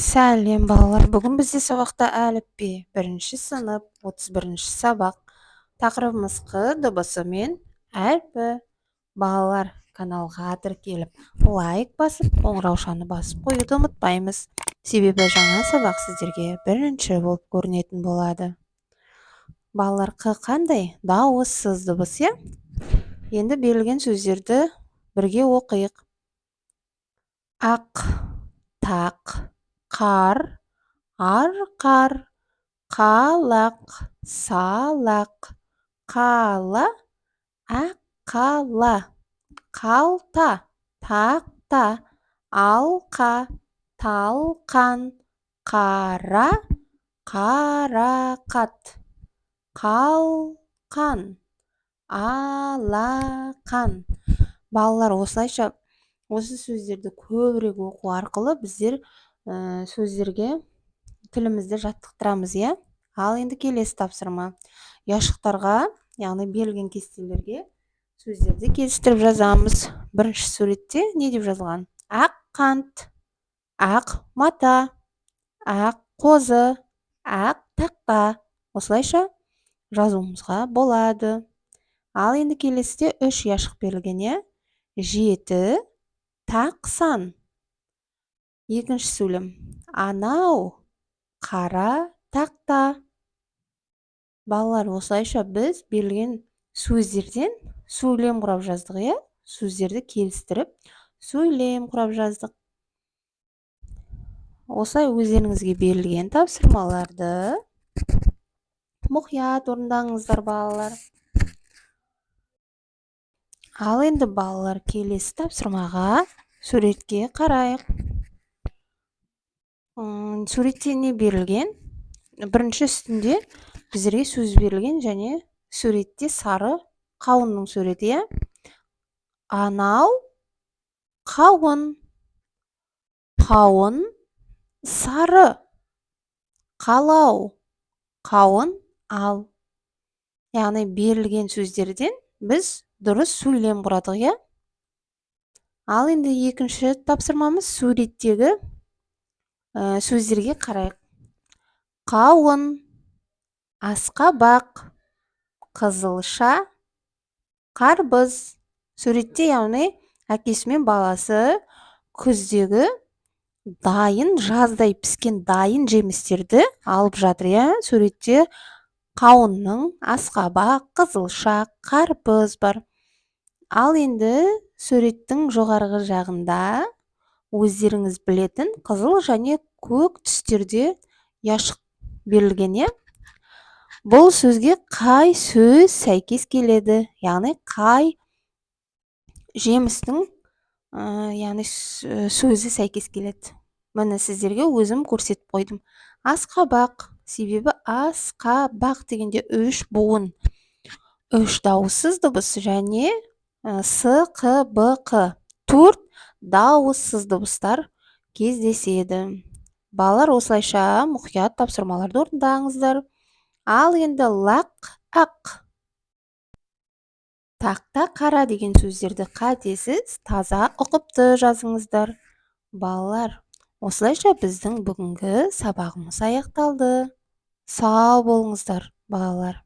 Сәлем балалар. Бүгін бізде сабақта әліпби 1-ші сынып 31-ші сабақ. Тақырыбымыз Қ дыбысы мен әрпі. Балалар, каналға тіркеліп лайк басып, қоңыраушаны басып қоюды ұмытпаймыз. Себебі жаңа сабақ сіздерге бірінші болып көрінетін болады. Балалар, Қ қандай? Дауыссыз дыбыс, иә? Енді берілген сөздерді бірге оқиық. Ақ, тақ, қар, арқар, қалақ, салақ, қала, аққала, қалта, тақта, алқа, талқан, қара, қарақат, қалқан, алақан. Балалар, осылайша осы сөздерді көбірек оқу арқылы біздер сөздерге тілімізді жаттықтырамыз, иә? Ал енді келесі тапсырма. Яшықтарға, яғни берілген кестелерге сөздерді келістіріп жазамыз. Бірінші суретте не деп жазылған? Ақ қант, ақ мата, ақ қозы, ақ таққа. Осылайша жазуымызға болады. Ал енді келесіде 3 яшық берілген, иә? 7 тақсан. Екінші сөйлем. Анау қара тақта. Балалар, осылайша біз берілген сөздерден сөйлем құрап жаздық, иә? Сөздерді келістіріп, сөйлем құрап жаздық. Осылай өздеріңізге берілген тапсырмаларды мұқият орындаңыздар, балалар. Ал енді балалар, келесі тапсырмаға суретке қарайық. Суретте не берілген? Бірінші үстінде біздерге сөз берілген және суретте сары қауынның суреті, иә? Анау қауын, қауын сары, қалау, қауын ал. Яғни берілген сөздерден біз дұрыс сөйлем құрадық, иә? Ал енді екінші тапсырмамыз суреттегі сөздерге қарайық. Қауын, асқабақ, қызылша, қарбыз. Суретте, яғни әкесі мен баласы күздегі дайын, жаздай піскен дайын жемістерді алып жатыр, иә? Суретте қауынның, асқабақ, қызылша, қарбыз бар. Ал енді суреттің жоғарғы жағында өздеріңіз білетін қызыл және көк түстерде яшық берілген, иә? Бұл сөзге қай сөз сәйкес келеді? Яғни қай жемістің яғни сөзі сәйкес келеді? Міне сіздерге өзім көрсетіп қойдым. Асқабақ, себебі асқабақ дегенде 3 буын. 3 дауыссыз дыбыс және с, қ, б, қ. 4 дауыссыз дыбыстар кездеседі. Балалар, осылайша мұқият тапсырмаларды орындаңыздар. Ал енді лақ, ақ, тақта, қара деген сөздерді қатесіз, таза ұқыпты жазыңыздар. Балалар, осылайша біздің бүгінгі сабағымыз аяқталды. Сау болыңыздар, балалар.